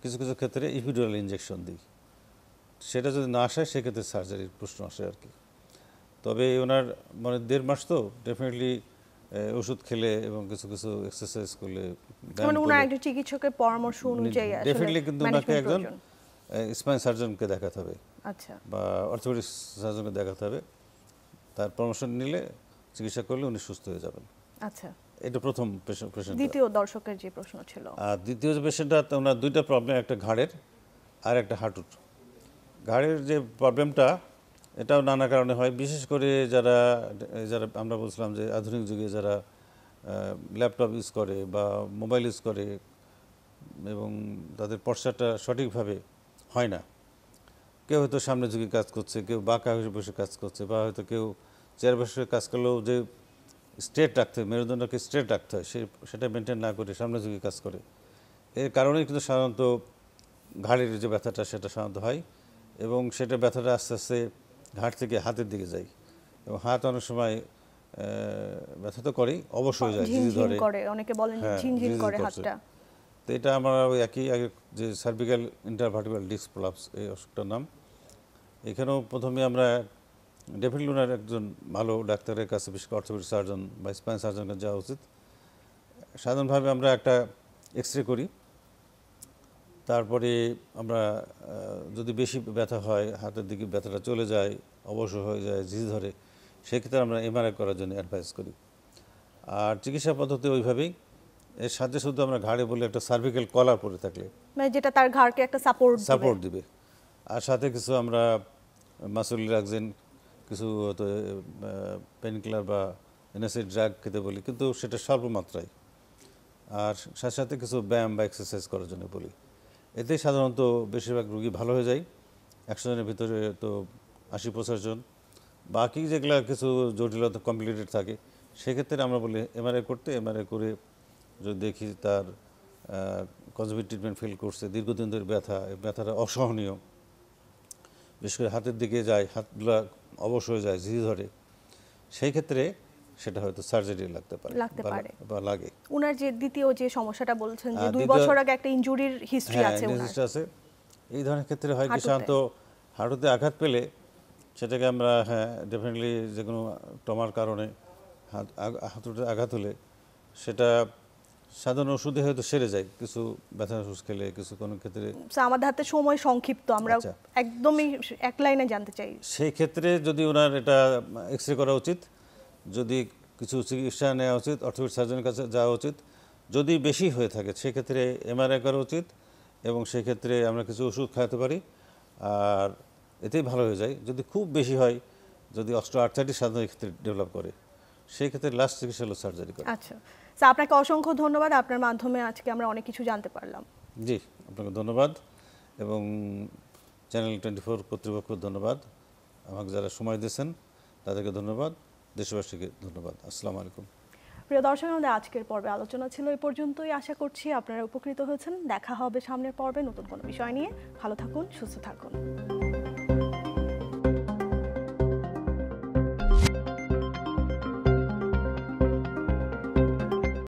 কিছু কিছু ক্ষেত্রে ইপিডুরাল ইনজেকশন দিই। সেটা যদি না আসে সেক্ষেত্রে সার্জারির প্রশ্ন আসে আর কি। তবে ওনার মানে 1.5 মাস তো ডেফিনেটলি ওষুধ খেলে এবং কিছু কিছু এক্সারসাইজ করলে, মানে ওনার একজন চিকিৎসকের পরামর্শ অনুযায়ী আসলে ডেফিনেটলি কিন্তু ওনাকে একজন প্রয়োজন। স্পাইন সার্জনকে দেখাতে হবে, আচ্ছা, বা অর্থোপেডিক সার্জনকে দেখাতে হবে। তার পরামর্শ নিলে, চিকিৎসা করলে উনি সুস্থ হয়ে যাবেন। আচ্ছা, এটা প্রথম পেশেন্ট। দ্বিতীয় দর্শকের যে প্রশ্ন ছিল, আর দ্বিতীয় যে পেশেন্টটা, ওনার দুইটা প্রবলেম, একটা ঘাড়ের আর একটা হাঁটুর। ঘাড়ের যে প্রবলেমটা, এটাও নানা কারণে হয়, বিশেষ করে যারা যারা আমরা বলছিলাম যে আধুনিক যুগে যারা ল্যাপটপ ইউজ করে বা মোবাইল ইউজ করে এবং তাদের পশ্চারটা সঠিকভাবে হয় না। কেউ হয়তো সামনে ঝুঁকে কাজ করছে, কেউ বাঁকা হয়ে বসে কাজ করছে, বা হয়তো কেউ চেয়ার বসে কাজ করলেও যে স্ট্রেট রাখতে হয়, মেরুদণ্ডকে স্ট্রেট রাখতে হয়, সেটা মেনটেন না করে সামনে ঝুঁকে কাজ করে। এর কারণেই কিন্তু সাধারণত ঘাড়ের যে ব্যথাটা সেটা সাধারণত হয়, এবং সেটা ব্যথাটা আস্তে আস্তে ঘাড় থেকে হাতের দিকে যায়, এবং হাত অনেক সময় ব্যথা তো করেই, অবশ হয়ে যায়, ঝিঝি ধরে, অনেকে বলেন হ্যাঁ, ঝিনঝিন ঝিনঝিন করে করছে। হাতটা। তো এটা আমরা ওই একই আগে যে সার্ভিক্যাল ইন্টারভার্টিব্রাল ডিস্ক প্রলাপস, এই অসুখটার নাম। এখানেও প্রথমে আমরা ডেফিনেটলি ওনার একজন ভালো ডাক্তারের কাছে, বিশেষ করে অর্থোপেডিক সার্জন বা স্পাইন সার্জনের যাওয়া উচিত। সাধারণভাবে আমরা একটা এক্সরে করি, তারপরে আমরা যদি বেশি ব্যথা হয়, হাতের দিকে ব্যথাটা চলে যায়, অবশ হয়ে যায়, ঝিঝি ধরে, সেক্ষেত্রে আমরা এমআরআই করার জন্য অ্যাডভাইস করি। আর চিকিৎসা পদ্ধতি ওইভাবেই। এর সাথে শুধু আমরা ঘাড়ে বলে একটা সার্ভিক্যাল কলার পরে থাকলে, মানে যেটা তার ঘাড়কে একটা সাপোর্ট দিবে, আর সাথে কিছু আমরা মাসল রিল্যাক্সেন, কিছু হয়তো পেনকিলার বা এনএসএ ড্রাগ খেতে বলি, কিন্তু সেটা স্বল্প মাত্রায়। আর সাথে সাথে কিছু ব্যায়াম বা এক্সারসাইজ করার জন্য বলি। এতেই সাধারণত বেশিরভাগ রোগী ভালো হয়ে যায়। 100 জনের ভিতরে তো 80-85 জন। বাকি যেগুলো কিছু জটিলতা কমপ্লিকেটেড থাকে, সেক্ষেত্রে আমরা বলি এমআরআই করতে। এমআরআই করে যদি দেখি তার কনজারভেটিভ ট্রিটমেন্ট ফেল করছে, দীর্ঘদিন ধরে ব্যথাটা অসহনীয়, বিশেষ করে হাতের দিকে যায়, হাতগুলো অবশ হয়ে যায়, ঝিঝি ধরে, সেই ক্ষেত্রে সেটা হয়তো সার্জারি লাগতে পারে বা লাগে। উনার যে দ্বিতীয় যে সমস্যাটা বলছেন যে 2 দ্বিতীয়- বছর আগে একটা ইনজুরির হিস্ট্রি আছে উনার, হিস্ট্রি আছে। এই ধরনের ক্ষেত্রে হয় কি, হাঁটুতে। সাধারণত হাঁটুতে আঘাত পেলে সেটাকে আমরা ডেফিনেটলি যে কোনো ট্রমার কারণে হাঁটুতে আঘাত হলে সেটা সাধারণ ওষুধে হয়তো সেরে যায়, কিছু ব্যথার ওষুধ খেলে, কিছু কোনো ক্ষেত্রে। আমাদের হাতে সময় সংক্ষিপ্ত, আমরা আচ্ছা। একদমই এক লাইনে জানতে চাই। সেই ক্ষেত্রে যদি ওনার এটা এক্সরে করা উচিত, যদি কিছু চিকিৎসা নেওয়া উচিত, অর্থোপেডিক সার্জনের কাছে যাওয়া উচিত। যদি বেশি হয়ে থাকে সেক্ষেত্রে এমআরআই করা উচিত, এবং সেক্ষেত্রে আমরা কিছু ওষুধ খাওয়াতে পারি, আর এতেই ভালো হয়ে যায়। যদি খুব বেশি হয়, যদি অস্টিওআর্থ্রাইটিস সাধারণত ক্ষেত্রে ডেভেলপ করে, সেই ক্ষেত্রে লাস্ট চিকিৎসা হলো সার্জারি করা। আচ্ছা, আপনাকে অসংখ্য ধন্যবাদ, আপনার মাধ্যমে আজকে আমরা অনেক কিছু জানতে পারলাম। জি, আপনাকে ধন্যবাদ, এবং চ্যানেল 24 কর্তৃপক্ষ ধন্যবাদ। আমাকে যারা সময় দিয়েছেন তাদেরকে ধন্যবাদ, দেশবাসীকে ধন্যবাদ। আসসালামু আলাইকুম। প্রিয় দর্শক, আমাদের আজকের পর্বে আলোচনা ছিল এই পর্যন্তই। আশা করছি আপনারা উপকৃত হয়েছেন। দেখা হবে সামনের পর্বে নতুন কোনো বিষয় নিয়ে। ভালো থাকুন, সুস্থ থাকুন।